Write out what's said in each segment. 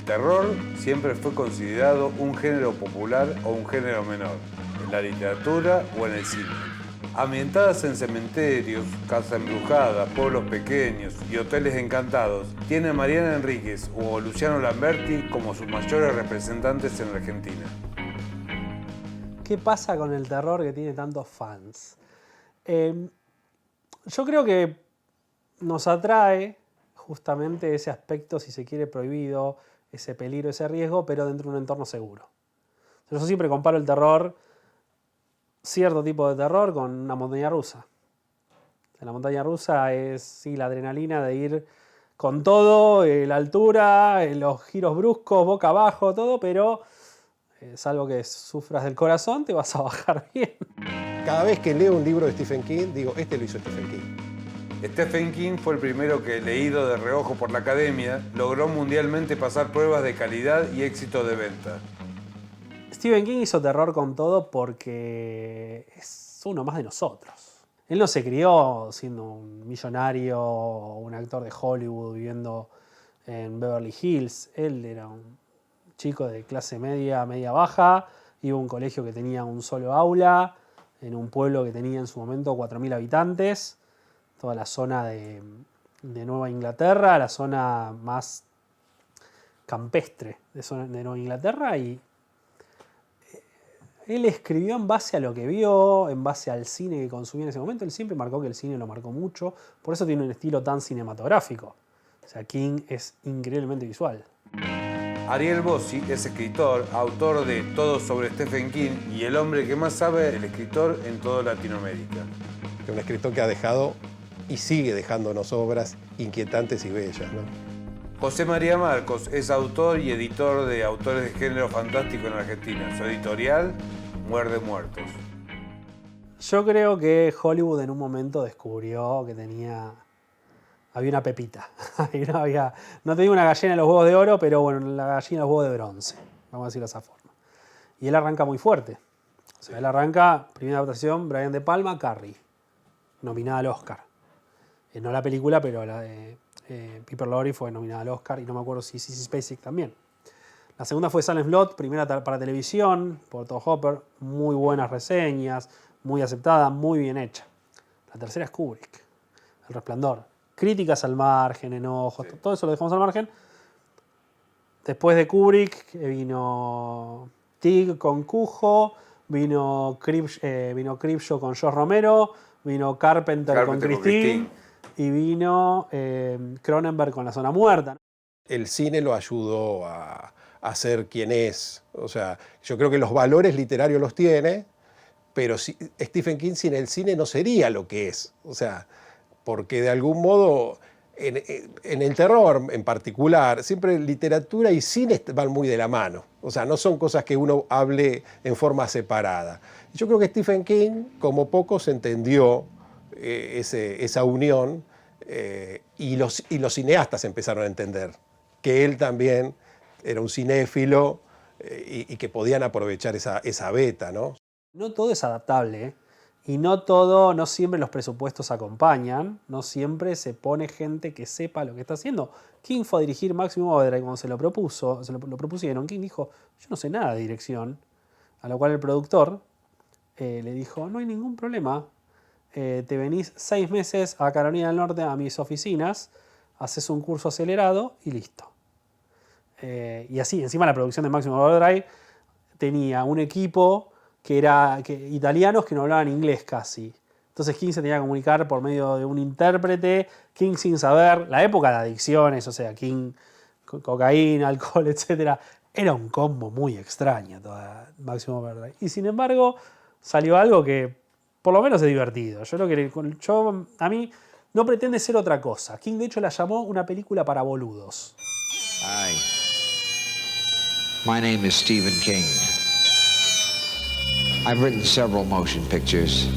terror siempre fue considerado un género popular o un género menor, en la literatura o en el cine. Ambientadas en cementerios, casas embrujadas, pueblos pequeños y hoteles encantados, tiene a Mariana Enríquez o Luciano Lamberti como sus mayores representantes en Argentina. ¿Qué pasa con el terror que tiene tantos fans? Yo creo que nos atrae justamente ese aspecto, si se quiere, prohibido, ese peligro, ese riesgo, pero dentro de un entorno seguro. Yo siempre comparo el terror, cierto tipo de terror, con una montaña rusa. En la montaña rusa es sí, la adrenalina de ir con todo, la altura, los giros bruscos, boca abajo, todo, pero salvo que sufras del corazón, te vas a bajar bien. Cada vez que leo un libro de Stephen King, digo, este lo hizo Stephen King. Stephen King fue el primero que, leído de reojo por la academia, logró mundialmente pasar pruebas de calidad y éxito de venta. Stephen King hizo terror con todo porque es uno más de nosotros. Él no se crió siendo un millonario o un actor de Hollywood viviendo en Beverly Hills. Él era un chico de clase media, media baja, iba a un colegio que tenía un solo aula, en un pueblo que tenía en su momento 4.000 habitantes, toda la zona de Nueva Inglaterra, la zona más campestre de Nueva Inglaterra, y él escribió en base a lo que vio, en base al cine que consumía en ese momento. Él siempre marcó que el cine lo marcó mucho, por eso tiene un estilo tan cinematográfico. O sea, King es increíblemente visual. Ariel Bossi es escritor, autor de Todo sobre Stephen King y el hombre que más sabe del escritor en toda Latinoamérica. Es un escritor que ha dejado y sigue dejándonos obras inquietantes y bellas, ¿no? José María Marcos es autor y editor de autores de género fantástico en Argentina. Su editorial, Muerde Muertos. Yo creo que Hollywood en un momento descubrió que había una pepita. No te digo una gallina en los huevos de oro, pero bueno, la gallina en los huevos de bronce, vamos a decirlo de esa forma. Y él arranca muy fuerte. O sea, él arranca, primera adaptación, Brian De Palma, Carrie, nominada al Oscar. No la película, pero la de Piper Laurie fue nominada al Oscar, y no me acuerdo si Sissy Spacek también. La segunda fue Silent Slot, primera para televisión, por Todd Hopper, muy buenas reseñas, muy aceptada, muy bien hecha. La tercera es Kubrick, El Resplandor. Críticas al margen, enojos, sí. Todo eso lo dejamos al margen. Después de Kubrick vino Tig con Cujo, vino Creepshow con George Romero, vino Carpenter con Christine, y vino Cronenberg con La Zona Muerta. El cine lo ayudó a ser quien es. O sea, yo creo que los valores literarios los tiene, pero Stephen King sin el cine no sería lo que es. O sea, porque de algún modo, en el terror en particular, siempre literatura y cine van muy de la mano. O sea, no son cosas que uno hable en forma separada. Yo creo que Stephen King, como pocos, entendió esa unión, y los cineastas empezaron a entender que él también era un cinéfilo, y que podían aprovechar esa beta, ¿no? No todo es adaptable, y no siempre los presupuestos acompañan, no siempre se pone gente que sepa lo que está haciendo. King fue a dirigir Maximum Overdrive cuando se lo propusieron. King dijo, yo no sé nada de dirección, a lo cual el productor le dijo, no hay ningún problema, te venís 6 meses a Carolina del Norte a mis oficinas, haces un curso acelerado y listo. Y así, encima la producción de Maximum Overdrive tenía un equipo italianos que no hablaban inglés casi. Entonces King se tenía que comunicar por medio de un intérprete, King sin saber, la época de adicciones, o sea, King, cocaína, alcohol, etc. Era un combo muy extraño toda Maximum Overdrive. Y sin embargo, salió algo que por lo menos es divertido. A mí no pretende ser otra cosa. King de hecho la llamó una película para boludos. Hi. My name is Stephen King. I've written several motion pictures,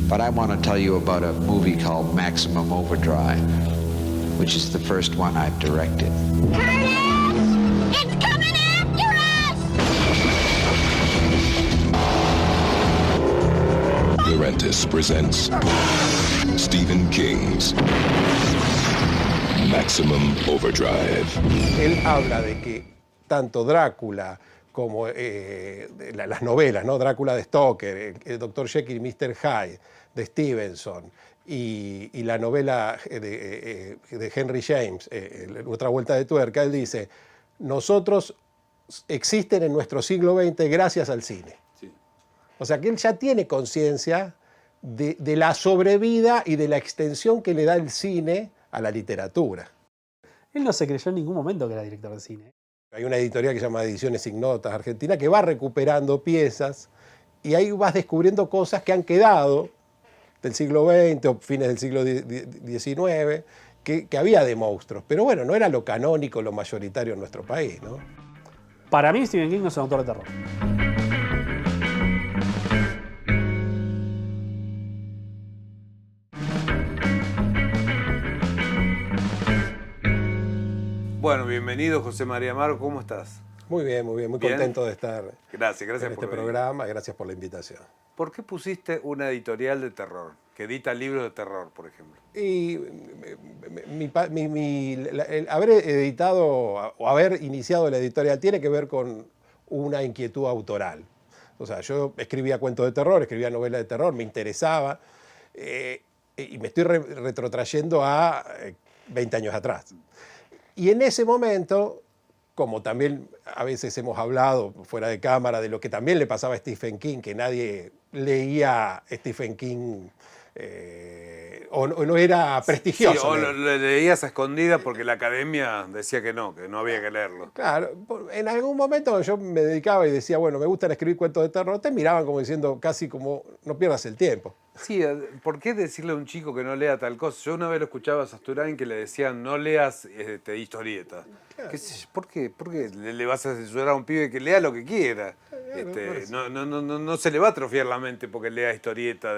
but I want to tell you about a movie called Maximum Overdrive, which is the first one I've directed. Curtis! It's coming after us! Laurentis presents Stephen King's Maximum Overdrive. Él habla de que tanto Drácula como las novelas, ¿no? Drácula de Stoker, el Dr. Jekyll y Mr. Hyde de Stevenson, y la novela de Henry James, Otra vuelta de tuerca, él dice, nosotros existen en nuestro siglo XX gracias al cine. Sí. O sea que él ya tiene conciencia de la sobrevida y de la extensión que le da el cine a la literatura. Él no se creyó en ningún momento que era director de cine. Hay una editorial que se llama Ediciones Ignotas Argentina que va recuperando piezas y ahí vas descubriendo cosas que han quedado del siglo XX o fines del siglo XIX, que había de monstruos. Pero bueno, no era lo canónico, lo mayoritario en nuestro país, ¿no? Para mí Stephen King no es un autor de terror. Bueno, bienvenido José María Amaro, ¿cómo estás? Muy bien, muy Bien. contento de estar Gracias en por este venir. programa, gracias por la invitación. ¿Por qué pusiste una editorial de terror, que edita libros de terror, por ejemplo? Y el haber editado o haber iniciado la editorial tiene que ver con una inquietud autoral. O sea, yo escribía cuentos de terror, escribía novelas de terror, me interesaba, y me estoy retrotrayendo a 20 años atrás. Y en ese momento, como también a veces hemos hablado fuera de cámara de lo que también le pasaba a Stephen King, que nadie leía Stephen King o no era prestigioso. Sí, o lo leías a escondidas porque la academia decía que no había que leerlo. Claro, en algún momento yo me dedicaba y decía, bueno, me gustan escribir cuentos de terror, te miraban como diciendo, casi como, no pierdas el tiempo. Sí, ¿por qué decirle a un chico que no lea tal cosa? Yo una vez lo escuchaba a Sasturain que le decían, no leas historieta. Claro. ¿Por qué? ¿Por qué le vas a censurar a un pibe que lea lo que quiera? No se le va a atrofiar la mente porque lea historieta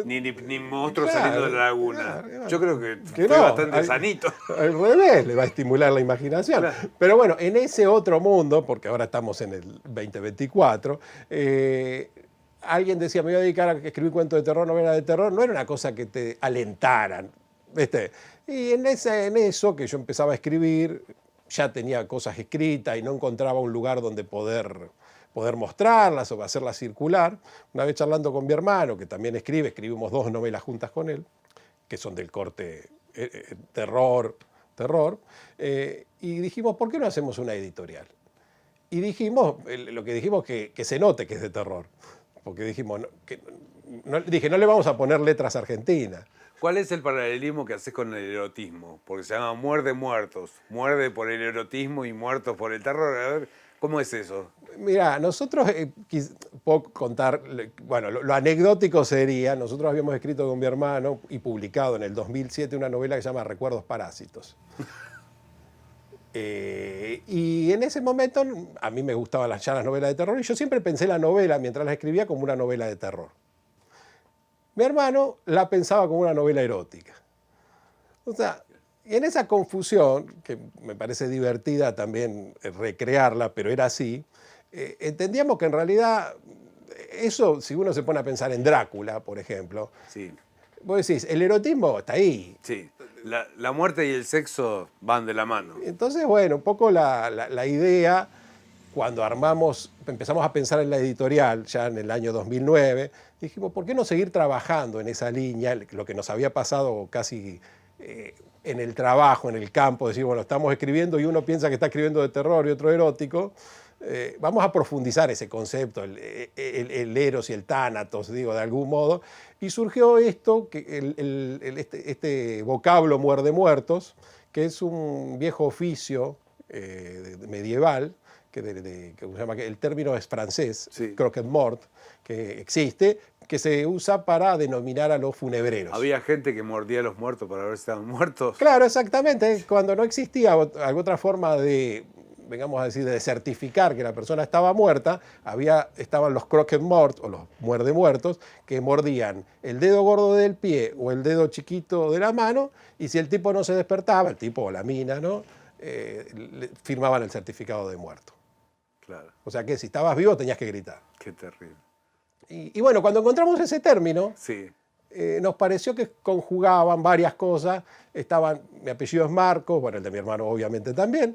ni monstruos Claro, saliendo de la laguna. claro. Yo creo que Que fue no, bastante sanito. Al revés, le va a estimular la imaginación. Claro. Pero bueno, en ese otro mundo, porque ahora estamos en el 2024, alguien decía, me voy a dedicar a escribir cuentos de terror, novelas de terror, no era una cosa que te alentaran, ¿viste? Y en eso que yo empezaba a escribir, ya tenía cosas escritas y no encontraba un lugar donde poder mostrarlas o hacerlas circular. Una vez charlando con mi hermano, que también escribimos 2 novelas juntas con él, que son del corte terror, y dijimos, ¿por qué no hacemos una editorial? Y dijimos, lo que dijimos que se note que es de terror, porque dijimos, no le vamos a poner letras argentinas. ¿Cuál es el paralelismo que haces con el erotismo? Porque se llama Muerde Muertos. Muerde por el erotismo y muertos por el terror. A ver, ¿cómo es eso? Mira, nosotros, puedo contar, bueno, lo anecdótico sería, nosotros habíamos escrito con mi hermano y publicado en el 2007 una novela que se llama Recuerdos Parásitos. Y en ese momento a mí me gustaban ya las novelas de terror y yo siempre pensé la novela, mientras la escribía, como una novela de terror. Mi hermano la pensaba como una novela erótica. O sea, y en esa confusión, que me parece divertida también recrearla, pero era así, entendíamos que en realidad eso, si uno se pone a pensar en Drácula, por ejemplo, Sí, vos decís, el erotismo está ahí. sí. La muerte y el sexo van de la mano. Entonces, bueno, un poco la idea, cuando empezamos a pensar en la editorial, ya en el año 2009, dijimos, ¿por qué no seguir trabajando en esa línea? Lo que nos había pasado casi en el trabajo, en el campo, decir, bueno, estamos escribiendo y uno piensa que está escribiendo de terror y otro erótico. Vamos a profundizar ese concepto, el eros y el tánatos, digo, de algún modo. Y surgió esto, este vocablo muerde muertos, que es un viejo oficio medieval, que se llama, el término es francés, Sí. croquet mort, que existe, que se usa para denominar a los funebreros. Había gente que mordía a los muertos para ver si estaban muertos. Claro, exactamente. Cuando no existía alguna otra forma de, vengamos a decir, de certificar que la persona estaba muerta, estaban los croquet mort o los muerde muertos, que mordían el dedo gordo del pie o el dedo chiquito de la mano, y si el tipo no se despertaba, el tipo o la mina, ¿no? Firmaban el certificado de muerto. Claro, O sea que si estabas vivo tenías que gritar. qué terrible. Y bueno, cuando encontramos ese término, Sí, nos pareció que conjugaban varias cosas. Mi apellido es Marcos, bueno, el de mi hermano obviamente también,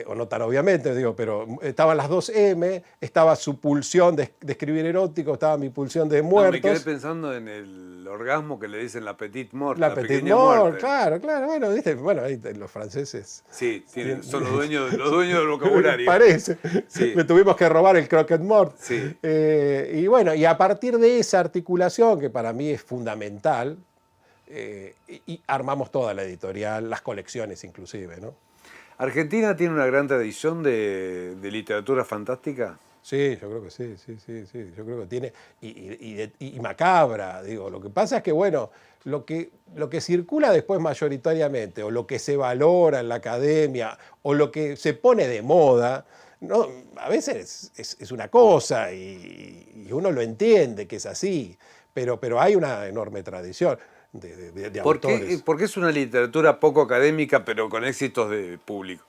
o no tan obviamente, digo, pero estaban las dos M, estaba su pulsión de escribir erótico, estaba mi pulsión de No, muertos. me quedé pensando en el orgasmo que le dicen la petite mort, La la petite pequeña mort, muerte. claro, bueno, ¿viste? Bueno, ahí los franceses. Sí, son los dueños del vocabulario. Parece. Sí. Le tuvimos que robar el croquet mort. Sí. Y bueno, y a partir de esa articulación, que para mí es fundamental, y armamos toda la editorial, las colecciones inclusive, ¿no? ¿Argentina tiene una gran tradición de literatura fantástica? Sí, yo creo que sí. Yo creo que tiene. Y macabra, digo. Lo que pasa es que, bueno, lo que circula después mayoritariamente, o lo que se valora en la academia, o lo que se pone de moda, no, a veces es una cosa y uno lo entiende que es así, pero hay una enorme tradición de autores. ¿Por qué es una literatura poco académica pero con éxitos de público?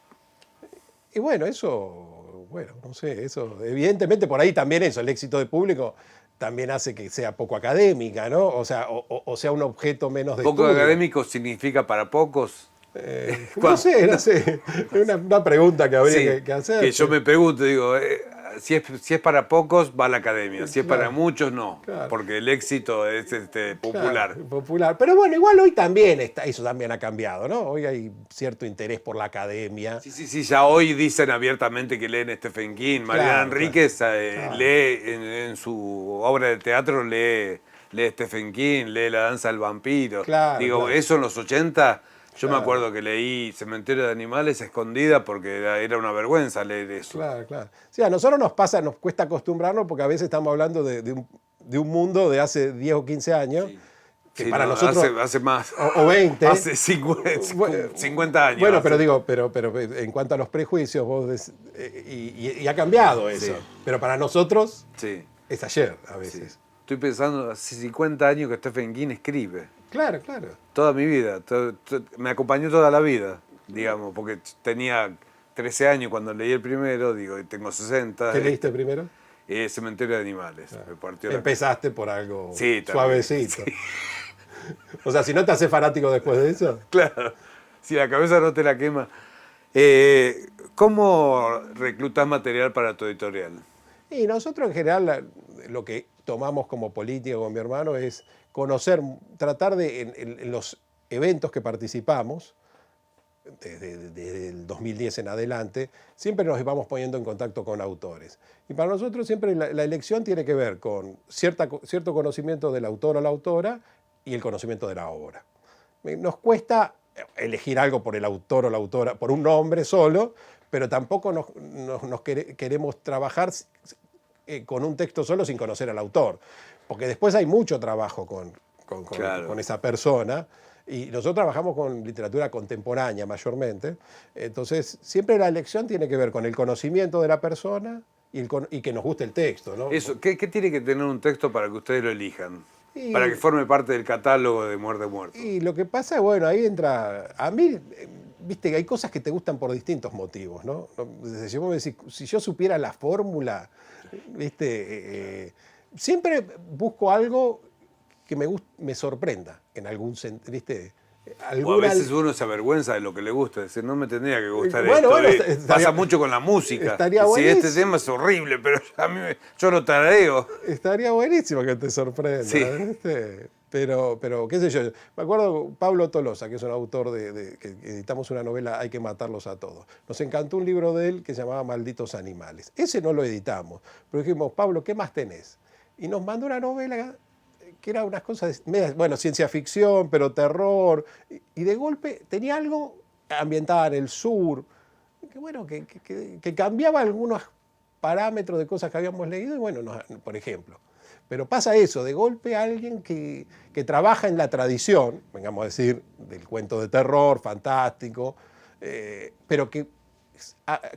Y bueno, eso, no sé, eso, evidentemente por ahí también eso, el éxito de público también hace que sea poco académica, ¿no? O sea, o sea un objeto menos de ¿Poco estudio. académico significa para pocos? No sé, es una pregunta que habría Sí, que hacer. que yo me pregunto, digo, si es para pocos, va a la academia. Si es Claro. para muchos, no. Claro. Porque el éxito es popular. Claro, popular. Pero bueno, igual hoy también eso también ha cambiado, ¿no? Hoy hay cierto interés por la academia. Sí, ya hoy dicen abiertamente que leen Stephen King. Mariana Claro, Enríquez claro. lee en su obra de teatro, lee Stephen King, lee La danza del vampiro. Claro, Digo, claro. eso en los 80, yo Claro. me acuerdo que leí Cementerio de Animales a escondida porque era una vergüenza leer eso. Claro. Sí, a nosotros nos cuesta acostumbrarnos porque a veces estamos hablando de un mundo de hace 10 o 15 años. Sí. Que Sí, para no, nosotros. hace más. O 20. Hace 50 años. Bueno, hace. pero en cuanto a los prejuicios, y ha cambiado eso. Sí. Pero para nosotros Sí, es ayer a sí. veces. Estoy pensando, hace 50 años que Stephen King escribe. Claro. Toda mi vida. Me acompañó toda la vida, digamos, porque tenía 13 años cuando leí el primero, digo, y tengo 60. ¿Qué leíste primero? Cementerio de Animales. Me partió la- Empezaste por algo Sí, también. suavecito. Sí. O sea, si no te haces fanático después de eso. Claro, si la cabeza no te la quema. ¿Cómo reclutás material para tu editorial? Y nosotros en general lo que tomamos como política con mi hermano es conocer, tratar de en los eventos que participamos, desde el 2010 en adelante, siempre nos vamos poniendo en contacto con autores. Y para nosotros siempre la elección tiene que ver con cierto conocimiento del autor o la autora y el conocimiento de la obra. Nos cuesta elegir algo por el autor o la autora, por un nombre solo, pero tampoco queremos trabajar con un texto solo sin conocer al autor, porque después hay mucho trabajo Claro. con esa persona, y nosotros trabajamos con literatura contemporánea mayormente, entonces siempre la elección tiene que ver con el conocimiento de la persona y que nos guste el texto, ¿no? Eso, ¿qué tiene que tener un texto para que ustedes lo elijan? Y- Para que forme parte del catálogo de Muerte Muerto. Y lo que pasa es, bueno, ahí entra, a mí, viste, hay cosas que te gustan por distintos motivos, ¿no? Si yo supiera la fórmula, viste, siempre busco algo que me sorprenda en algún sentido, viste. O a veces uno se avergüenza de lo que le gusta, decir, no me tendría que gustar Bueno, esto. estaría- Pasa mucho con la música. estaría Si buenísimo. este tema es horrible, pero yo lo tarareo. Estaría buenísimo que te sorprenda, Sí. ¿viste? Pero, qué sé yo, me acuerdo Pablo Tolosa, que es un autor que editamos una novela, Hay que matarlos a todos. Nos encantó un libro de él que se llamaba Malditos Animales. Ese no lo editamos, pero dijimos, Pablo, ¿qué más tenés? Y nos mandó una novela que era unas cosas, bueno, ciencia ficción, pero terror, y de golpe tenía algo ambientada en el sur, que bueno, que cambiaba algunos parámetros de cosas que habíamos leído, y bueno, por ejemplo. Pero pasa eso, de golpe alguien que trabaja en la tradición, vengamos a decir, del cuento de terror, fantástico, pero que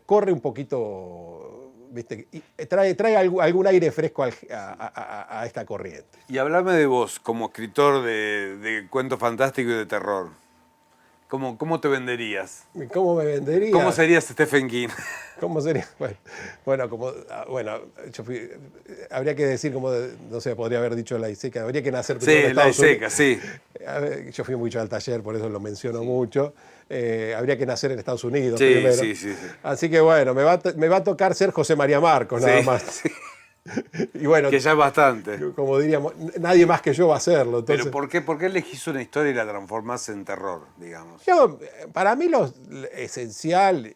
corre un poquito, ¿viste? Y trae algún aire fresco a esta corriente. Y hablame de vos, como escritor de cuentos fantásticos y de terror. ¿Cómo te venderías? ¿Cómo me vendería? ¿Cómo serías Stephen King? ¿Cómo sería? Bueno, habría que decir como, no sé, podría haber dicho la ISECA, habría que nacer primero Sí, en la Estados ISECA, Unidos. sí. A ver, yo fui mucho al taller, por eso lo menciono mucho. Habría que nacer en Estados Unidos Sí, primero. sí. Así que bueno, me va a tocar ser José María Marcos, nada Sí, más. sí. Y bueno, Que ya es bastante. como diríamos, nadie más que yo va a hacerlo. Entonces, Pero ¿por qué elegís una historia y la transformás en terror, digamos? para mí lo esencial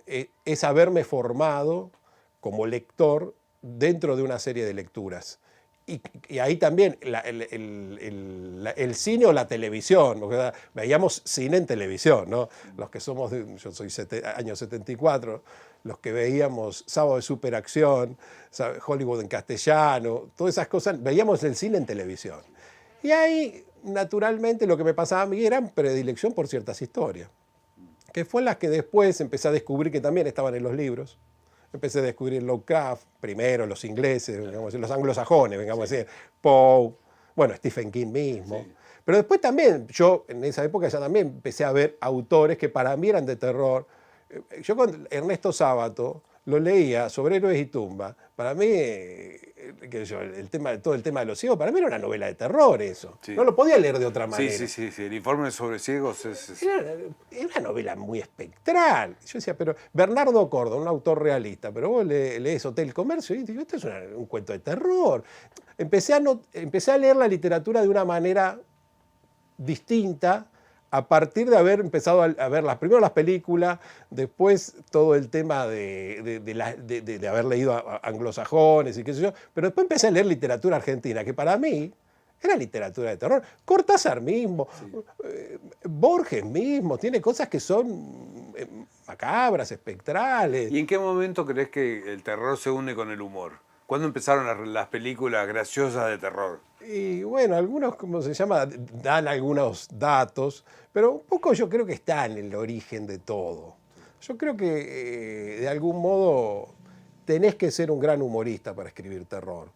es haberme formado como lector dentro de una serie de lecturas. Y ahí también el cine o la televisión, porque veíamos cine en televisión, ¿no? Los que somos, yo soy año 74, los que veíamos Sábado de Superacción, Hollywood en castellano, todas esas cosas, veíamos el cine en televisión. Y ahí, naturalmente, lo que me pasaba a mí era predilección por ciertas historias, que fue las que después empecé a descubrir que también estaban en los libros. Empecé a descubrir Lovecraft, primero los ingleses, digamos, los anglosajones, vengamos a decir, Poe, bueno, Stephen King mismo. Sí. Pero después también, yo en esa época ya también empecé a ver autores que para mí eran de terror. Yo con Ernesto Sábato lo leía sobre Héroes y Tumba. Para mí, todo el tema de los ciegos, para mí era una novela de terror eso. Sí. No lo podía leer de otra manera. Sí. El informe sobre ciegos Era una novela muy espectral. Yo decía, pero Bernardo Cordo, un autor realista, pero vos lees Hotel Comercio y digo, esto es un cuento de terror. Empecé a leer la literatura de una manera distinta a partir de haber empezado a ver primero las películas, después todo el tema de haber leído a anglosajones y qué sé yo, pero después empecé a leer literatura argentina, que para mí era literatura de terror. Cortázar mismo, sí. Borges mismo, tiene cosas que son macabras, espectrales. ¿Y en qué momento crees que el terror se une con el humor? ¿Cuándo empezaron las películas graciosas de terror? Y bueno, algunos, ¿cómo se llama? Dan algunos datos, pero un poco yo creo que está en el origen de todo. Yo creo que de algún modo tenés que ser un gran humorista para escribir terror.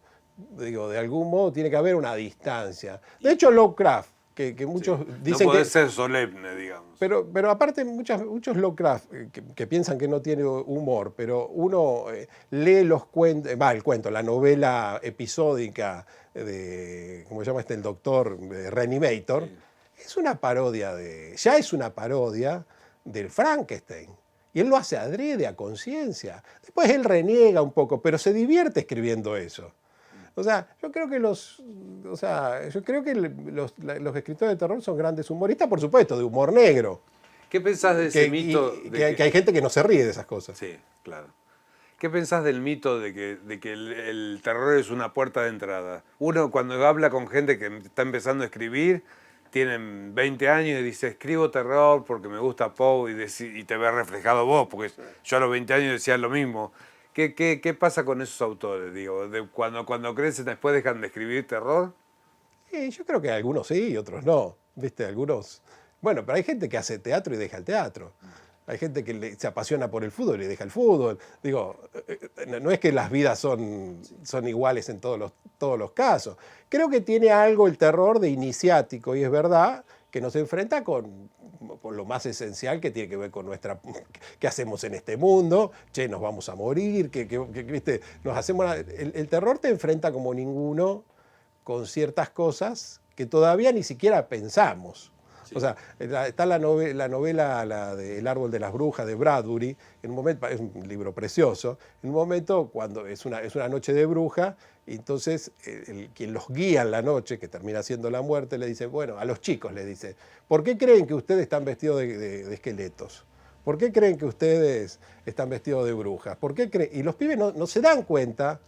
Digo, de algún modo tiene que haber una distancia. De hecho, Lovecraft, que muchos dicen no puede que ser solemne, digamos. Pero aparte muchos Lovecraft que piensan que no tiene humor, pero uno lee los cuentos, la novela episódica de, ¿cómo se llama el doctor? De Reanimator. Sí. Ya es una parodia del Frankenstein. Y él lo hace adrede, a conciencia. Después él reniega un poco, pero se divierte escribiendo eso. O sea, yo creo que los escritores de terror son grandes humoristas, por supuesto, de humor negro. ¿Qué pensás de ese mito? Que hay gente que no se ríe de esas cosas. Sí, claro. ¿Qué pensás del mito de que el terror es una puerta de entrada? Uno cuando habla con gente que está empezando a escribir, tienen 20 años y dice, escribo terror porque me gusta Poe y te ves reflejado vos, porque yo a los 20 años decía lo mismo. ¿Qué pasa con esos autores? Digo, cuando crecen después dejan de escribir terror. Yo creo que algunos sí y otros no. ¿Viste? Algunos. Bueno, pero hay gente que hace teatro y deja el teatro. Hay gente que se apasiona por el fútbol y deja el fútbol. Digo, no es que las vidas son iguales en todos los casos. Creo que tiene algo el terror de iniciático, y es verdad que nos enfrenta con lo más esencial que tiene que ver con qué hacemos en este mundo, nos vamos a morir, ¿viste? El terror te enfrenta como ninguno con ciertas cosas que todavía ni siquiera pensamos. Sí. O sea, está la novela de El árbol de las brujas de Bradbury, en un momento, es un libro precioso, en un momento cuando es una noche de bruja, y entonces quien los guía en la noche, que termina siendo la muerte, le dice, bueno, a los chicos le dice, ¿por qué creen que ustedes están vestidos de esqueletos? ¿Por qué creen que ustedes están vestidos de brujas? ¿Por qué creen? Y los pibes no se dan cuenta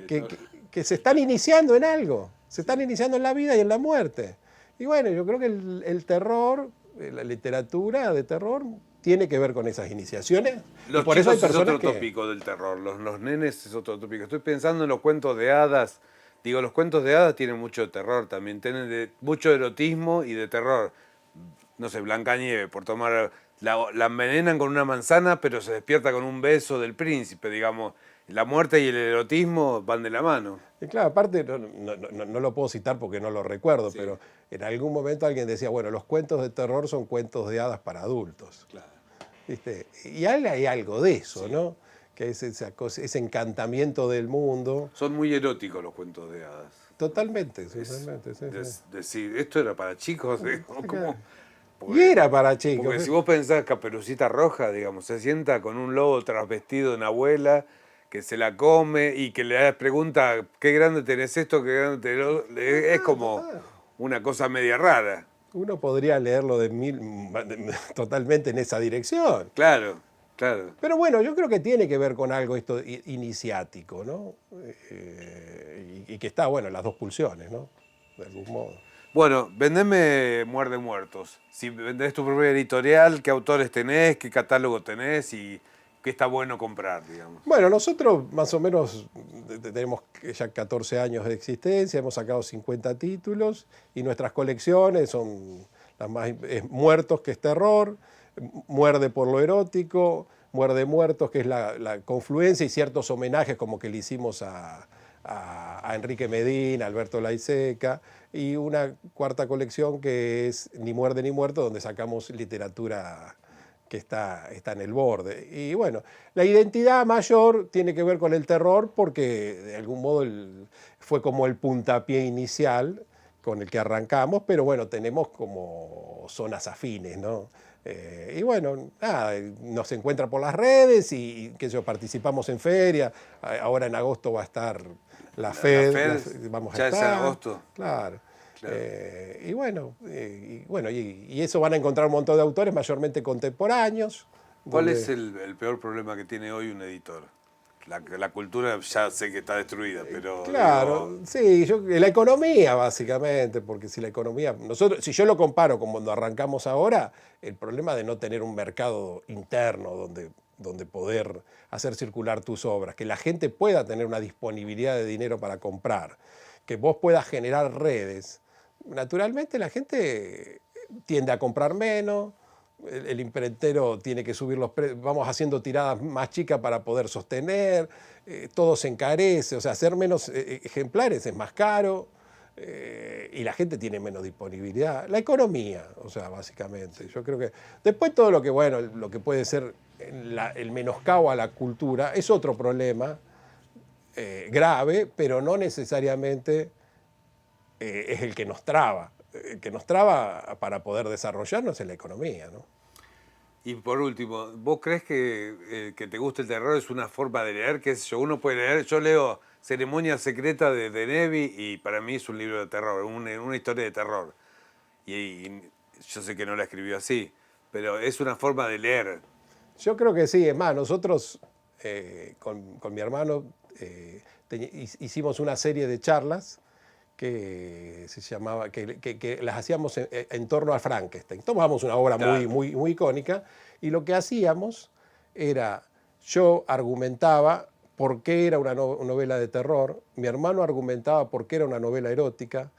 que se están iniciando en algo, se están iniciando en la vida y en la muerte. Y bueno, yo creo que el terror, la literatura de terror, tiene que ver con esas iniciaciones. Los por eso hay chicos es personas otro tópico del terror, los nenes es otro tópico. Estoy pensando en los cuentos de hadas. Digo, los cuentos de hadas tienen mucho de terror también, tienen mucho erotismo y de terror. No sé, Blancanieves, por tomar... La envenenan con una manzana, pero se despierta con un beso del príncipe, digamos. La muerte y el erotismo van de la mano. Y claro, aparte, no lo puedo citar porque no lo recuerdo, pero en algún momento alguien decía, bueno, los cuentos de terror son cuentos de hadas para adultos. Claro. ¿Viste? Y hay algo de eso, ¿no? Que es esa cosa, ese encantamiento del mundo. Son muy eróticos los cuentos de hadas. Totalmente, totalmente. Sí. Decir, esto era para chicos. ¿Cómo? Y era para chicos. Porque si vos pensás Caperucita Roja, digamos, se sienta con un lobo trasvestido de una abuela que se la come y que le pregunta qué grande tenés esto, qué grande tenés... Es como una cosa media rara. Uno podría leerlo totalmente en esa dirección. Claro, claro. Pero bueno, yo creo que tiene que ver con algo esto iniciático, ¿no? Y que está, bueno, en las dos pulsiones, ¿no? De algún modo. Bueno, vendeme Muerde Muertos. Si vendés tu propia editorial, ¿qué autores tenés, qué catálogo tenés y qué está bueno comprar, digamos? Bueno, nosotros más o menos tenemos ya 14 años de existencia, hemos sacado 50 títulos y nuestras colecciones son las más... Muertos, que es terror, Muerde por lo erótico, Muerde Muertos, que es la confluencia y ciertos homenajes como que le hicimos a Enrique Medina, Alberto Laiseca, y una cuarta colección que es Ni Muerde ni Muerto, donde sacamos literatura que está en el borde. Y bueno, la identidad mayor tiene que ver con el terror porque de algún modo fue como el puntapié inicial con el que arrancamos, pero bueno, tenemos como zonas afines, ¿no? Y bueno, nada, nos encuentra por las redes y que yo participamos en feria. Ahora en agosto va a estar la FED, vamos ya a estar. Es en agosto. Claro. Y bueno, y eso van a encontrar un montón de autores, mayormente contemporáneos. ¿Cuál es el peor problema que tiene hoy un editor? La cultura ya sé que está destruida, pero... Claro, digo, sí, la economía básicamente, porque si la economía... si yo lo comparo con cuando arrancamos ahora, el problema de no tener un mercado interno donde poder hacer circular tus obras, que la gente pueda tener una disponibilidad de dinero para comprar, que vos puedas generar redes, naturalmente la gente tiende a comprar menos, el imprentero tiene que subir los precios, vamos haciendo tiradas más chicas para poder sostener, todo se encarece, o sea, hacer menos ejemplares es más caro y la gente tiene menos disponibilidad. La economía, o sea, básicamente. Yo creo que después todo lo que puede ser el menoscabo a la cultura es otro problema grave, pero no necesariamente es el que nos traba. El que nos traba para poder desarrollarnos es la economía, ¿no? Y por último, ¿vos crees que te guste el terror es una forma de leer? ¿Qué sé yo? Uno puede leer, yo leo Ceremonia Secreta de Nevi y para mí es un libro de terror, una historia de terror. Y yo sé que no la escribió así, pero es una forma de leer. Yo creo que sí, es más, nosotros con mi hermano hicimos una serie de charlas que se llamaba, que las hacíamos en torno a Frankenstein. Tomábamos una obra Claro. muy icónica y lo que hacíamos era, yo argumentaba por qué era una novela de terror, mi hermano argumentaba por qué era una novela erótica,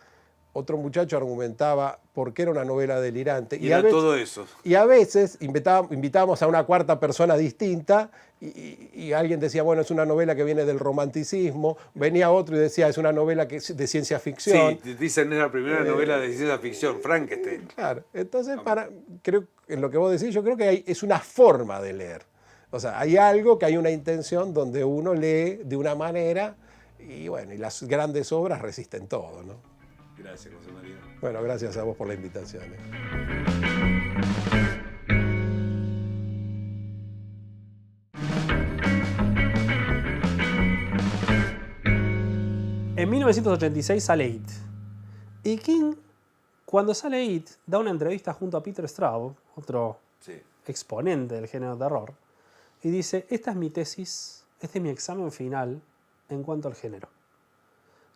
otro muchacho argumentaba por qué era una novela delirante. Y era todo eso. Y a veces invitábamos a una cuarta persona distinta y alguien decía, bueno, es una novela que viene del romanticismo, venía otro y decía, es una novela de ciencia ficción. Sí, dicen es la primera novela de ciencia ficción, Frankenstein. Claro, entonces creo en lo que vos decís, yo creo que es una forma de leer. O sea, hay algo que hay una intención donde uno lee de una manera y bueno, y las grandes obras resisten todo, ¿no? Gracias, José María. Bueno, gracias a vos por la invitación. En 1986 sale It. Y King, cuando sale It, da una entrevista junto a Peter Straub, otro Sí. exponente del género de terror, y dice, esta es mi tesis, este es mi examen final en cuanto al género.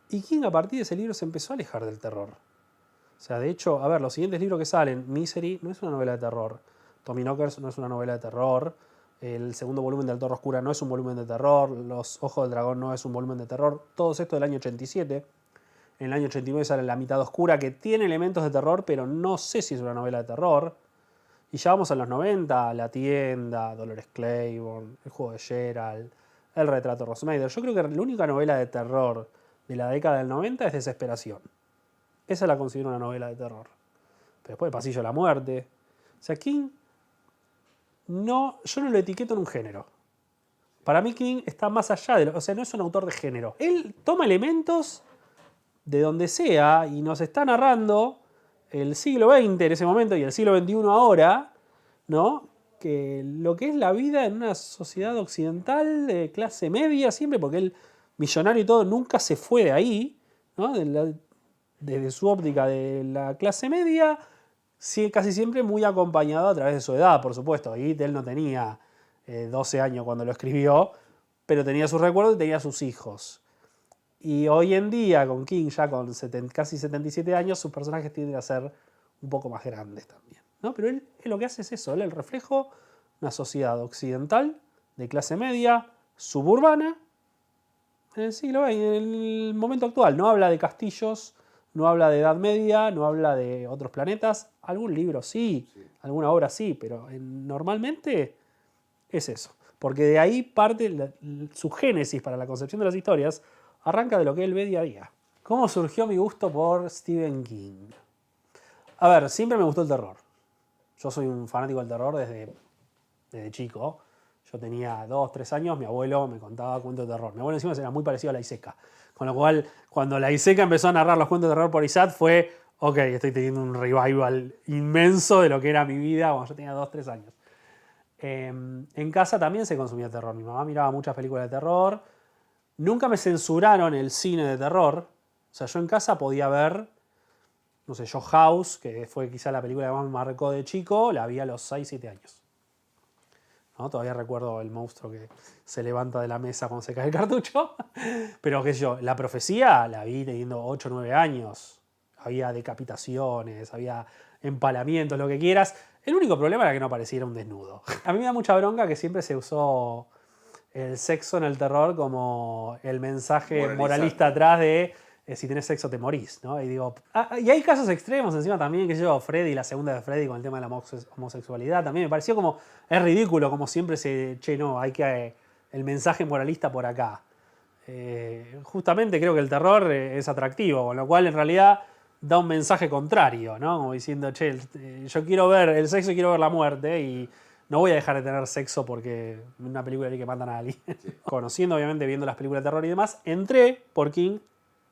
Y King a partir de ese libro se empezó a alejar del terror. O sea, de hecho, a ver, los siguientes libros que salen, Misery no es una novela de terror, Tommy Knockers no es una novela de terror, el segundo volumen de El Torre Oscura no es un volumen de terror, Los Ojos del Dragón no es un volumen de terror, todo esto del año 87. En el año 89 sale La Mitad Oscura, que tiene elementos de terror, pero no sé si es una novela de terror. Y ya vamos a los 90, La Tienda, Dolores Claiborne, El Juego de Gerald, El retrato de Rosmader. Yo creo que la única novela de terror de la década del 90 es Desesperación. Esa la considero una novela de terror. Pero después El pasillo de la muerte. O sea, King, no, yo no lo etiqueto en un género. Para mí King está más allá de o sea, no es un autor de género. Él toma elementos de donde sea y nos está narrando el siglo XX en ese momento y el siglo XXI ahora, ¿no? Que lo que es la vida en una sociedad occidental de clase media siempre, porque él, millonario y todo, nunca se fue de ahí, ¿no? Desde su óptica de la clase media, sí, casi siempre muy acompañado a través de su edad, por supuesto. Y él no tenía 12 años cuando lo escribió, pero tenía sus recuerdos y tenía sus hijos. Y hoy en día, con King, ya con casi 77 años, sus personajes tienden a ser un poco más grandes también, ¿no? Pero él lo que hace es eso, él es el reflejo de una sociedad occidental, de clase media, suburbana, en el siglo XX, en el momento actual. No habla de castillos, no habla de Edad Media, no habla de otros planetas. Algún libro sí, alguna obra sí, pero normalmente es eso. Porque de ahí parte su génesis para la concepción de las historias, arranca de lo que él ve día a día. ¿Cómo surgió mi gusto por Stephen King? A ver, siempre me gustó el terror. Yo soy un fanático del terror desde chico. Yo tenía 2, 3 años, mi abuelo me contaba cuentos de terror. Mi abuelo encima era muy parecido a la Iseca. Con lo cual, cuando la Iseca empezó a narrar los cuentos de terror por ISAT, fue, ok, estoy teniendo un revival inmenso de lo que era mi vida cuando yo tenía 2, 3 años. En casa también se consumía terror. Mi mamá miraba muchas películas de terror. Nunca me censuraron el cine de terror. O sea, yo en casa podía ver, no sé, yo House, que fue quizá la película que más me marcó de chico, la vi a los 6, 7 años. ¿No? Todavía recuerdo el monstruo que se levanta de la mesa cuando se cae el cartucho. Pero qué sé yo, La Profecía la vi teniendo 8, 9 años. Había decapitaciones, había empalamientos, lo que quieras. El único problema era que no apareciera un desnudo. A mí me da mucha bronca que siempre se usó el sexo en el terror como el mensaje moralista atrás de si tenés sexo te morís, ¿no? Y digo, y hay casos extremos encima también, que yo, Freddy, la segunda de Freddy con el tema de la homosexualidad, también me pareció como, es ridículo, como siempre no, hay que, el mensaje moralista por acá. Justamente creo que el terror es atractivo, con lo cual en realidad da un mensaje contrario, ¿no? Como diciendo, yo quiero ver el sexo y quiero ver la muerte y no voy a dejar de tener sexo porque en una película hay que matan a alguien. Sí. Conociendo, obviamente, viendo las películas de terror y demás, entré por King,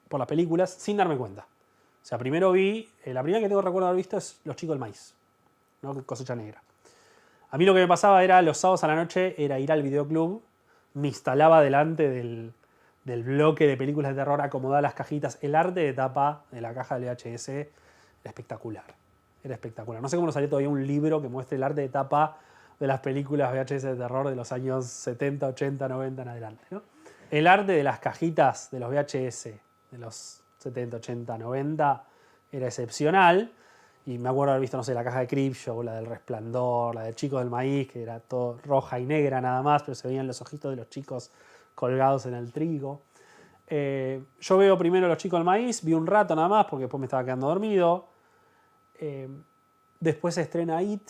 por las películas, sin darme cuenta. O sea, primero vi, la primera que tengo recuerdo de haber visto es Los chicos del maíz, ¿no? Cosecha negra. A mí lo que me pasaba era, los sábados a la noche, era ir al videoclub, me instalaba delante del bloque de películas de terror, acomodaba las cajitas. El arte de tapa de la caja del VHS era espectacular. Era espectacular. No sé cómo no salió todavía un libro que muestre el arte de tapa de las películas VHS de terror de los años 70, 80, 90 en adelante, ¿no? El arte de las cajitas de los VHS de los 70, 80, 90 era excepcional. Y me acuerdo haber visto, no sé, la caja de Creepshow, la del Resplandor, la del Chico del Maíz, que era todo roja y negra nada más, pero se veían los ojitos de los chicos colgados en el trigo. Yo veo primero Los chicos del Maíz, vi un rato nada más porque después me estaba quedando dormido. Después se estrena It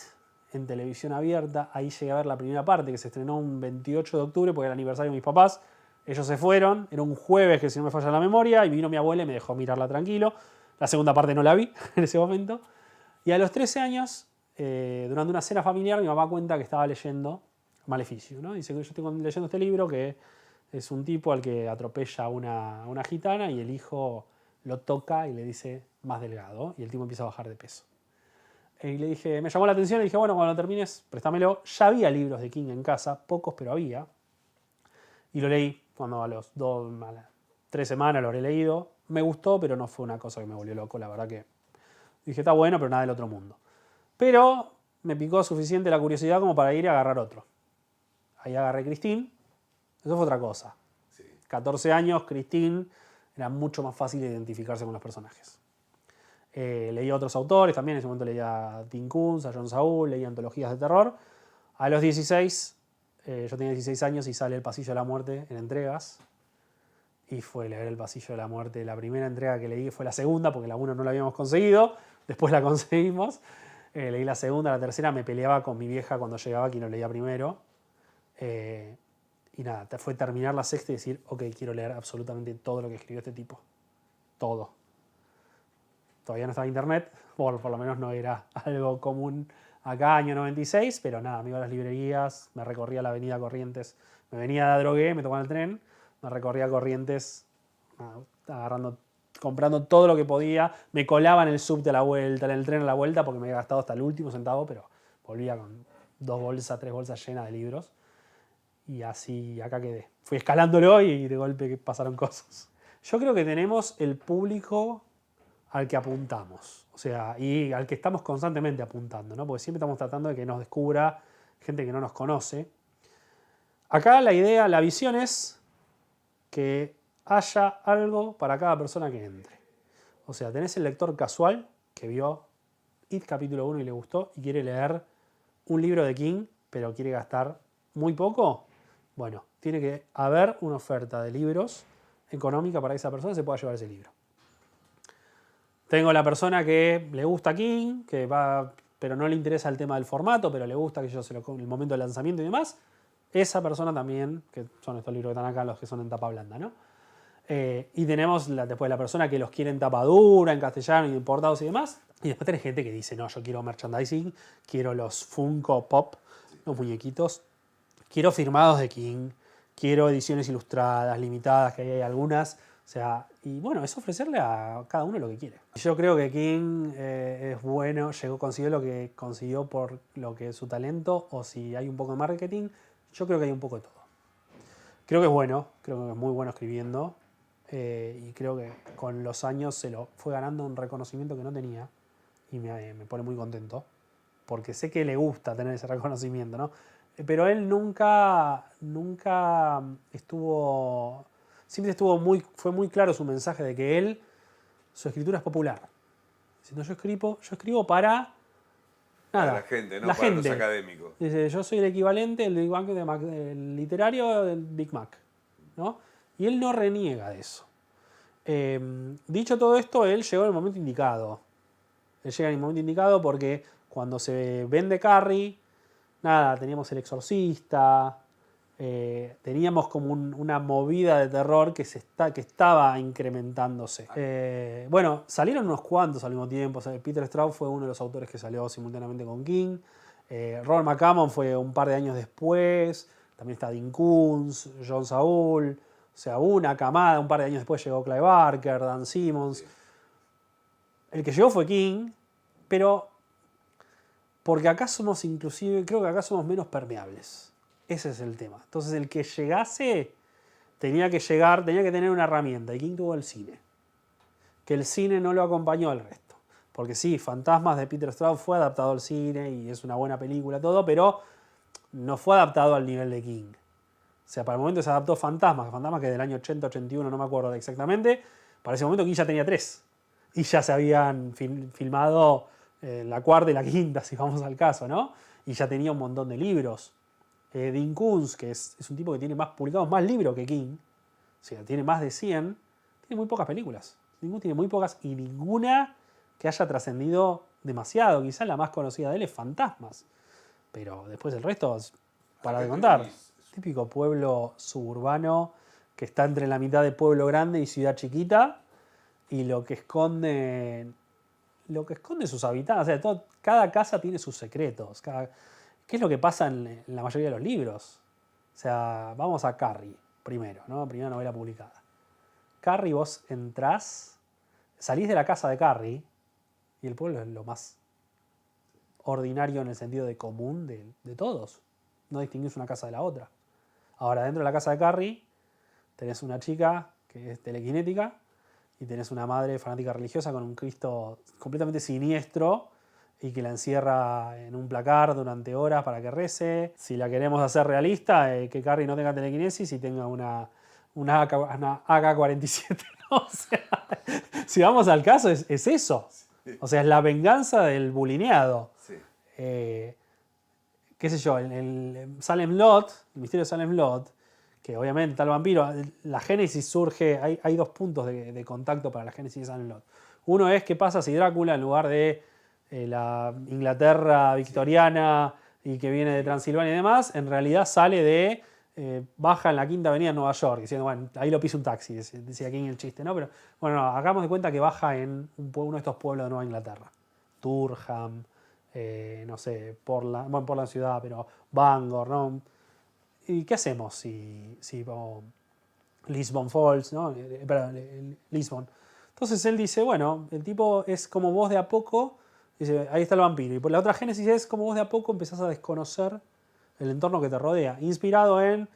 en televisión abierta. Ahí llegué a ver la primera parte, que se estrenó un 28 de octubre porque era el aniversario de mis papás. Ellos se fueron, era un jueves, que si no me falla la memoria, y vino mi abuela y me dejó mirarla tranquilo. La segunda parte no la vi en ese momento. Y a los 13 años, durante una cena familiar, mi mamá cuenta que estaba leyendo Maleficio, ¿no? Dice que yo estoy leyendo este libro que es un tipo al que atropella a una gitana y el hijo lo toca y le dice más delgado, y el tipo empieza a bajar de peso. Y le dije, me llamó la atención y dije, bueno, cuando termines, préstamelo. Ya había libros de King en casa, pocos, pero había. Y lo leí cuando a las 3 semanas lo habré leído. Me gustó, pero no fue una cosa que me volvió loco, la verdad que dije, está bueno, pero nada del otro mundo. Pero me picó suficiente la curiosidad como para ir a agarrar otro. Ahí agarré Christine. Eso fue otra cosa. Sí. 14 años, Christine, era mucho más fácil identificarse con los personajes. Leí a otros autores también, en ese momento leía a Tim Kunz, a John Saul, leía antologías de terror. A los 16, yo tenía 16 años y sale El pasillo de la muerte en entregas. Y fue leer El pasillo de la muerte. La primera entrega que leí fue la segunda, porque la 1 no la habíamos conseguido. Después la conseguimos. Leí la segunda, la tercera me peleaba con mi vieja cuando llegaba, quien lo leía primero. Y nada, fue terminar la sexta y decir, ok, quiero leer absolutamente todo lo que escribió este tipo. Todo. Todavía no estaba internet, por lo menos no era algo común acá, año 96, pero nada, me iba a las librerías, me recorría la avenida Corrientes, me venía de Adrogué, me tomaba el tren, me recorría Corrientes, nada, comprando todo lo que podía, me colaba en el subte a la vuelta, en el tren a la vuelta, porque me había gastado hasta el último centavo, pero volvía con 2 bolsas, 3 bolsas llenas de libros, y así acá quedé. Fui escalándolo y de golpe pasaron cosas. Yo creo que tenemos el público al que apuntamos, o sea, y al que estamos constantemente apuntando, ¿no? Porque siempre estamos tratando de que nos descubra gente que no nos conoce. Acá la idea, la visión es que haya algo para cada persona que entre. O sea, tenés el lector casual que vio It capítulo 1 y le gustó y quiere leer un libro de King, pero quiere gastar muy poco. Bueno, tiene que haber una oferta de libros económica para que esa persona se pueda llevar ese libro. Tengo la persona que le gusta King, que va, pero no le interesa el tema del formato, pero le gusta que yo se lo el momento del lanzamiento y demás. Esa persona también, que son estos libros que están acá, los que son en tapa blanda, ¿no? Y tenemos después la persona que los quiere en tapa dura, en castellano y importados y demás. Y después tenés gente que dice, no, yo quiero merchandising, quiero los Funko Pop, los muñequitos, quiero firmados de King, quiero ediciones ilustradas, limitadas, que ahí hay algunas. O sea, y bueno, es ofrecerle a cada uno lo que quiere. Yo creo que King es bueno, consiguió lo que consiguió por lo que es su talento, o si hay un poco de marketing, yo creo que hay un poco de todo. Creo que es bueno, creo que es muy bueno escribiendo, y creo que con los años se lo fue ganando un reconocimiento que no tenía, y me pone muy contento, porque sé que le gusta tener ese reconocimiento, ¿no? Pero él nunca estuvo... Siempre fue muy claro su mensaje de que su escritura es popular. Diciendo, yo escribo para... Nada, para la gente, no la para gente. los académicos. Dice, yo soy el equivalente del Big Mac del literario del Big Mac, ¿no? Y él no reniega de eso. Dicho todo esto, él llegó en el momento indicado. Él llega en el momento indicado porque cuando se vende Carrie, nada, teníamos El Exorcista, teníamos como una movida de terror que estaba incrementándose. Bueno, salieron unos cuantos al mismo tiempo. O sea, Peter Straub fue uno de los autores que salió simultáneamente con King. Robert McCammon fue un par de años después. También está Dean Koontz, John Saul. O sea, una camada. Un par de años después llegó Clive Barker, Dan Simmons. Sí. El que llegó fue King, pero porque acá somos inclusive, creo que acá somos menos permeables. Ese es el tema. Entonces el que llegase tenía que tener una herramienta. Y King tuvo el cine. Que el cine no lo acompañó al resto. Porque sí, Fantasmas de Peter Straub fue adaptado al cine y es una buena película, todo, pero no fue adaptado al nivel de King. O sea, para el momento se adaptó Fantasmas que es del año 80, 81, no me acuerdo exactamente. Para ese momento King ya tenía 3. Y ya se habían filmado la cuarta y la quinta, si vamos al caso, ¿no? Y ya tenía un montón de libros. Dean Koontz, que es un tipo que tiene publicados más libros que King, o sea, tiene más de 100, tiene muy pocas películas. Tiene muy pocas y ninguna que haya trascendido demasiado. Quizás la más conocida de él es Fantasmas. Pero después el resto, para de contar. Típico pueblo suburbano que está entre la mitad de pueblo grande y ciudad chiquita, y lo que esconde sus habitantes. O sea, cada casa tiene sus secretos. ¿Qué es lo que pasa en la mayoría de los libros? O sea, vamos a Carrie primero, ¿no? Primera novela publicada. Carrie, vos entrás, salís de la casa de Carrie, y el pueblo es lo más ordinario en el sentido de común de todos. No distinguís una casa de la otra. Ahora, dentro de la casa de Carrie, tenés una chica que es telequinética y tenés una madre fanática religiosa con un Cristo completamente siniestro y que la encierra en un placar durante horas para que rece. Si la queremos hacer realista, que Carrie no tenga telequinesis y tenga una AK-47. ¿No? O sea, si vamos al caso, es eso. O sea, es la venganza del bulineado. Sí. Qué sé yo, el Salem Lot, el misterio de Salem Lot, que obviamente tal vampiro, la génesis surge, hay 2 puntos de contacto para la génesis de Salem Lot. Uno es qué pasa si Drácula, en lugar de la Inglaterra victoriana y que viene de Transilvania y demás, en realidad sale de baja en la Quinta Avenida en Nueva York, diciendo, bueno, ahí lo pisa un taxi, decía aquí en el chiste, ¿no? Pero bueno, no, hagamos de cuenta que baja en uno de estos pueblos de Nueva Inglaterra. Durham, no sé, Portland ciudad, pero Bangor, ¿no? ¿Y qué hacemos si Lisbon Falls, ¿no? Perdón, Lisbon. Entonces él dice, bueno, el tipo es como vos de a poco, dice, ahí está el vampiro. Y por la otra génesis es como vos de a poco empezás a desconocer el entorno que te rodea, inspirado en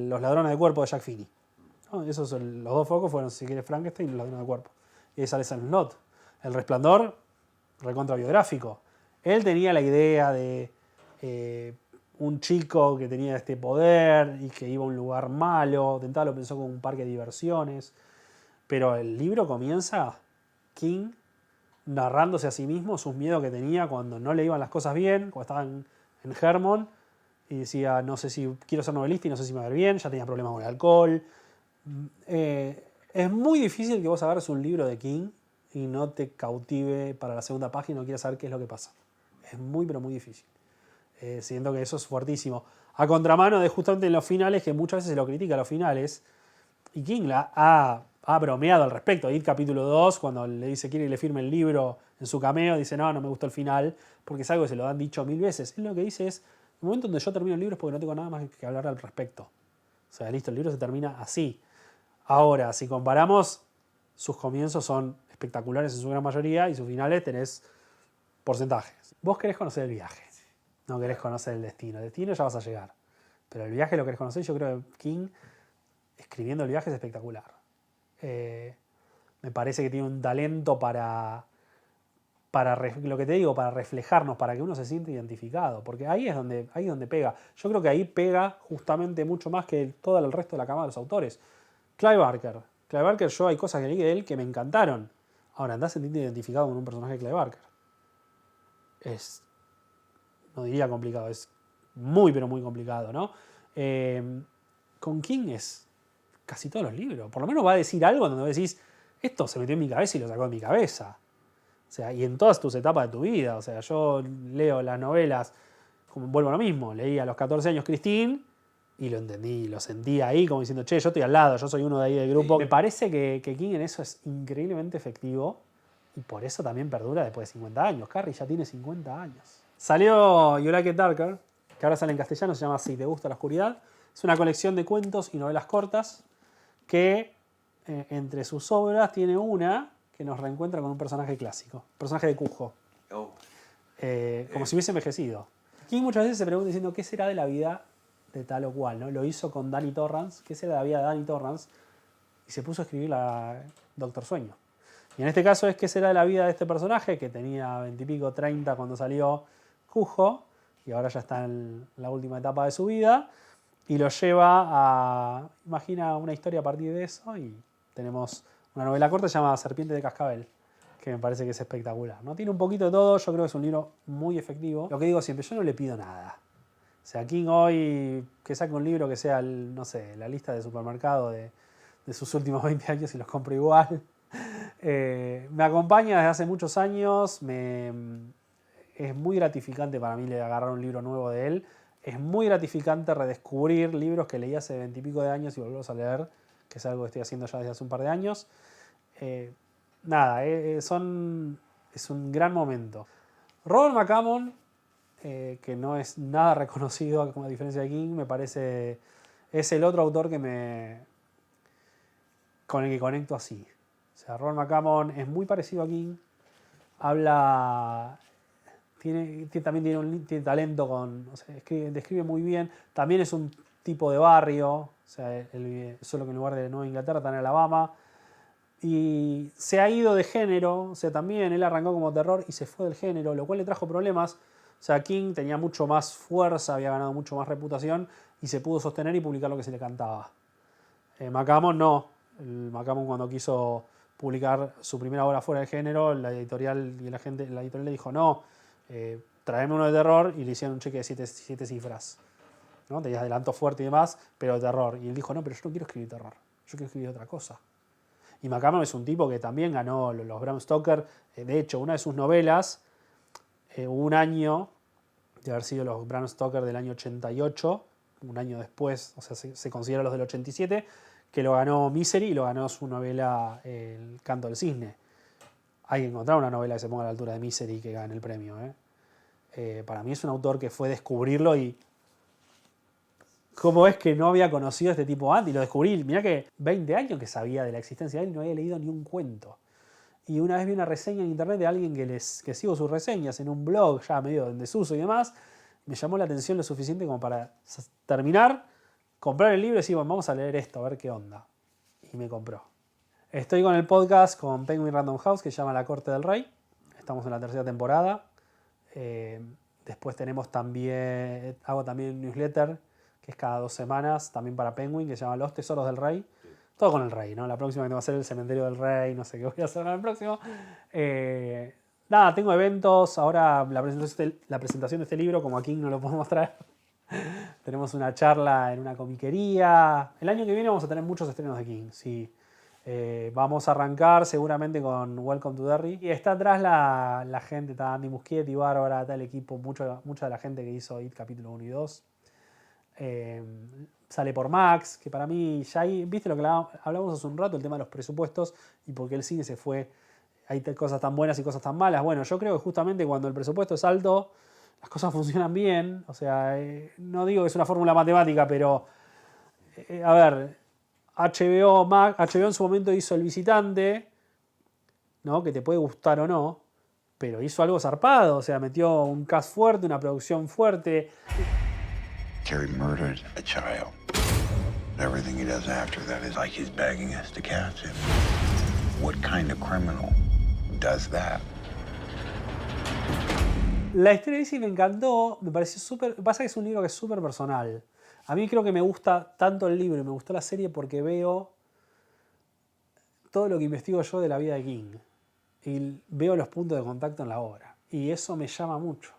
Los ladrones de cuerpo de Jack Finney, ¿no? Esos son, los dos focos fueron, si quieres, Frankenstein y Los ladrones de cuerpo. Y ahí sale Silent Lot. El Resplandor, recontra biográfico. Él tenía la idea de un chico que tenía este poder y que iba a un lugar malo. Tentado lo pensó como un parque de diversiones. Pero el libro comienza King narrándose a sí mismo sus miedos que tenía cuando no le iban las cosas bien, cuando estaba en Hermon, y decía, no sé si quiero ser novelista y no sé si me va a ver bien, ya tenía problemas con el alcohol. Es muy difícil que vos agarres un libro de King y no te cautive para la segunda página y no quieras saber qué es lo que pasa. Es muy, pero muy difícil. Siento que eso es fuertísimo. A contramano de justamente en los finales, que muchas veces se lo critica a los finales, y King ha bromeado al respecto. Ahí capítulo 2, cuando le dice quiere que le firme el libro en su cameo, dice no me gustó el final, porque es algo que se lo han dicho 1000 veces. Él lo que dice es, el momento donde yo termino el libro es porque no tengo nada más que hablar al respecto. O sea, listo, el libro se termina así. Ahora, si comparamos, sus comienzos son espectaculares en su gran mayoría y sus finales tenés porcentajes. Vos querés conocer el viaje, no querés conocer el destino. El destino ya vas a llegar, pero el viaje lo querés conocer. Yo creo que King, escribiendo el viaje, es espectacular. Me parece que tiene un talento para lo que te digo, para reflejarnos, para que uno se sienta identificado, porque ahí es donde pega. Yo creo que ahí pega justamente mucho más que todo el resto de la camada de los autores. Clive Barker, yo hay cosas que leí de él que me encantaron. Ahora, andás a sentirte identificado con un personaje de Clive Barker. No diría complicado, es muy, pero muy complicado, ¿no? Con King es casi todos los libros. Por lo menos va a decir algo donde decís, esto se metió en mi cabeza y lo sacó de mi cabeza. O sea, y en todas tus etapas de tu vida. O sea, yo leo las novelas, como vuelvo a lo mismo, leí a los 14 años Christine y lo entendí, lo sentí ahí como diciendo, che, yo estoy al lado, yo soy uno de ahí del grupo. Me parece que King en eso es increíblemente efectivo y por eso también perdura después de 50 años. Carrie ya tiene 50 años. Salió You Like It Darker, que ahora sale en castellano, se llama Si Te Gusta la Oscuridad. Es una colección de cuentos y novelas cortas que entre sus obras tiene una que nos reencuentra con un personaje clásico, personaje de Cujo, como si hubiese envejecido. King muchas veces se pregunta diciendo qué será de la vida de tal o cual, ¿no? Lo hizo con Danny Torrance, qué será de la vida de Danny Torrance, y se puso a escribir la Doctor Sueño. Y en este caso es qué será de la vida de este personaje que tenía 20 y pico, 30 cuando salió Cujo, y ahora ya está en la última etapa de su vida, y lo lleva a... Imagina una historia a partir de eso, y tenemos una novela corta que se llama Serpiente de Cascabel, que me parece que es espectacular, ¿no? Tiene un poquito de todo, yo creo que es un libro muy efectivo. Lo que digo siempre, yo no le pido nada. O sea, King hoy que saque un libro que sea, no sé, la lista de supermercado de sus últimos 20 años y los compro igual. Me acompaña desde hace muchos años, es muy gratificante para mí agarrar un libro nuevo de él. Es muy gratificante redescubrir libros que leí hace 20 y pico de años y volverlos a leer, que es algo que estoy haciendo ya desde hace un par de años. Es un gran momento. Robert McCammon, que no es nada reconocido como a diferencia de King, me parece es el otro autor con el que conecto así. O sea, Robert McCammon es muy parecido a King, también tiene talento describe muy bien, también es un tipo de barrio, o sea, solo que en lugar de Nueva Inglaterra está en Alabama, y se ha ido de género, o sea, también él arrancó como terror y se fue del género, lo cual le trajo problemas. O sea, King tenía mucho más fuerza, había ganado mucho más reputación y se pudo sostener y publicar lo que se le cantaba. McCammon no. McCammon cuando quiso publicar su primera obra fuera del género, la editorial le dijo no, tráeme uno de terror, y le hicieron un cheque de 7 cifras. ¿No? Tenía adelanto fuerte y demás, pero de terror. Y él dijo, no, pero yo no quiero escribir terror, yo quiero escribir otra cosa. Y McCammon es un tipo que también ganó los Bram Stoker. De hecho, una de sus novelas, un año de haber sido los Bram Stoker del año 88, un año después, o sea, se considera los del 87, que lo ganó Misery y lo ganó su novela El canto del cisne. Hay que encontrar una novela que se ponga a la altura de Misery que gane el premio. Para mí es un autor que fue descubrirlo y cómo es que no había conocido a este tipo antes y lo descubrí. Mirá que 20 años que sabía de la existencia de él y no había leído ni un cuento. Y una vez vi una reseña en internet de alguien que sigo sus reseñas en un blog ya medio en desuso y demás. Me llamó la atención lo suficiente como para terminar, comprar el libro y decir, bueno, vamos a leer esto, a ver qué onda. Y me compró. Estoy con el podcast con Penguin Random House que se llama La Corte del Rey. Estamos en la 3ª temporada. Después tenemos también, hago también un newsletter que es cada 2 semanas, también para Penguin, que se llama Los Tesoros del Rey. Todo con el rey, ¿no? La próxima que va a ser el cementerio del rey, no sé qué voy a hacer en el próximo. Nada, tengo eventos. Ahora la presentación de este libro, como aquí no lo podemos traer. Tenemos una charla en una comiquería. El año que viene vamos a tener muchos estrenos de King, sí. Vamos a arrancar seguramente con Welcome to Derry. Y está atrás la gente, está Andy Muschietti, Bárbara, está el equipo, mucha de la gente que hizo IT capítulo 1 y 2. Sale por Max, que para mí ya ahí, viste lo que hablamos hace un rato, el tema de los presupuestos y por qué el cine se fue, hay cosas tan buenas y cosas tan malas. Bueno, yo creo que justamente cuando el presupuesto es alto, las cosas funcionan bien. O sea, no digo que es una fórmula matemática, pero a ver, HBO en su momento hizo El Visitante, ¿no? Que te puede gustar o no, pero hizo algo zarpado, o sea, metió un cast fuerte, una producción fuerte. Terry murdered a child. Everything he does after that is like he's begging us to catch him. What kind of criminal does that? La historia de DC me encantó, me pareció súper. Pasa que es un libro que es súper personal. A mí creo que me gusta tanto el libro y me gustó la serie porque veo todo lo que investigo yo de la vida de King. Y veo los puntos de contacto en la obra. Y eso me llama mucho.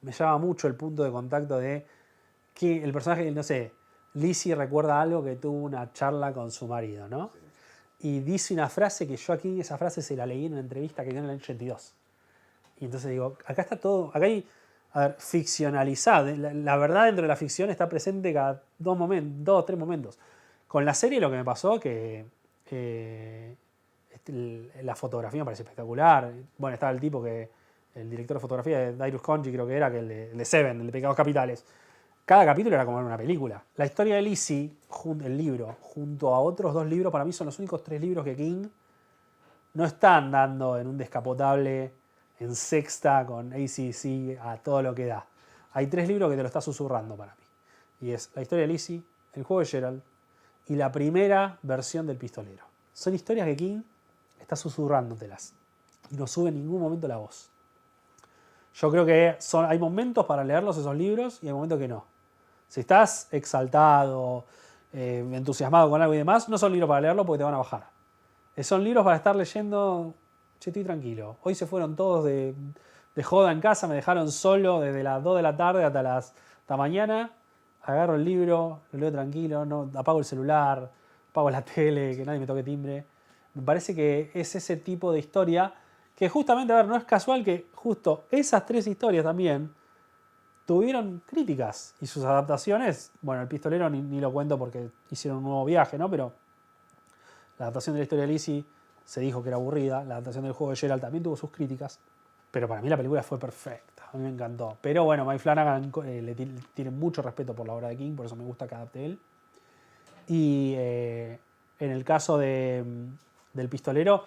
Me llama mucho el punto de contacto de que el personaje, no sé, Lizzie recuerda algo que tuvo una charla con su marido, ¿no? Sí. Y dice una frase que yo aquí, esa frase se la leí en una entrevista que dio en el año 82. Y entonces digo, acá está todo, acá hay, a ver, ficcionalizado. La verdad dentro de la ficción está presente cada 2 o 3 momentos. Con la serie lo que me pasó que la fotografía me parece espectacular. Bueno, estaba el tipo que, el director de fotografía de Darius Khondji creo que era, que el de Seven, el de Pecados Capitales. Cada capítulo era como una película. La historia de Lizzie, el libro, junto a otros 2 libros, para mí son los únicos 3 libros que King no están dando en un descapotable, en sexta, con ACC, a todo lo que da. Hay 3 libros que te lo está susurrando para mí. Y es la historia de Lizzie, el juego de Gerald y la primera versión del pistolero. Son historias que King está susurrándotelas y no sube en ningún momento la voz. Yo creo que hay momentos para leerlos esos libros y hay momentos que no. Si estás exaltado, entusiasmado con algo y demás, no son libros para leerlo porque te van a bajar. Son libros para estar leyendo, che, estoy tranquilo. Hoy se fueron todos de joda en casa, me dejaron solo desde las 2 de la tarde hasta mañana. Agarro el libro, lo leo tranquilo, no, apago el celular, apago la tele, que nadie me toque timbre. Me parece que es ese tipo de historia que justamente, a ver, no es casual que justo esas 3 historias también tuvieron críticas y sus adaptaciones. Bueno, El Pistolero ni lo cuento porque hicieron un nuevo viaje, ¿no? Pero la adaptación de la historia de Lizzie se dijo que era aburrida. La adaptación del juego de Gerald también tuvo sus críticas. Pero para mí la película fue perfecta. A mí me encantó. Pero bueno, Mike Flanagan le tiene mucho respeto por la obra de King, por eso me gusta que adapte él. Y en el caso del Pistolero,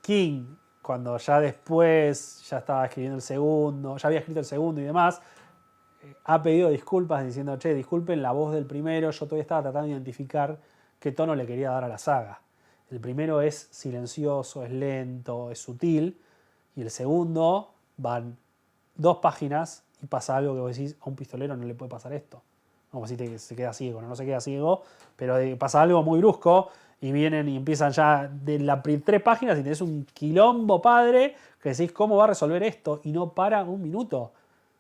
King, cuando ya después ya estaba escribiendo el segundo, ya había escrito el segundo y demás, ha pedido disculpas diciendo, che, disculpen la voz del primero, yo todavía estaba tratando de identificar qué tono le quería dar a la saga. El primero es silencioso, es lento, es sutil, y el segundo van 2 páginas y pasa algo que vos decís, a un pistolero no le puede pasar esto. Como si se queda ciego, no se queda ciego, pero pasa algo muy brusco y vienen y empiezan ya de las 3 páginas y tenés un quilombo padre que decís, ¿cómo va a resolver esto? Y no para un minuto.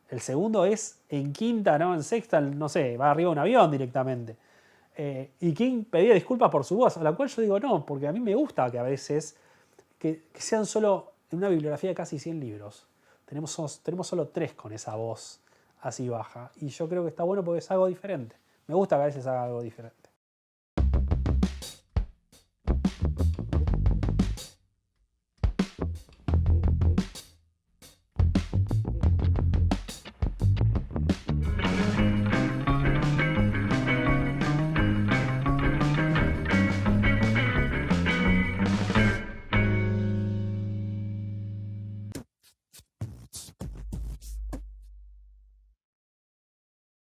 El segundo es en quinta, ¿no? En sexta, no sé, va arriba de un avión directamente. Y King pedía disculpas por su voz, a la cual yo digo no, porque a mí me gusta que a veces que sean solo en una bibliografía de casi 100 libros. Tenemos solo 3 con esa voz así baja. Y yo creo que está bueno porque es algo diferente. Me gusta que a veces haga algo diferente.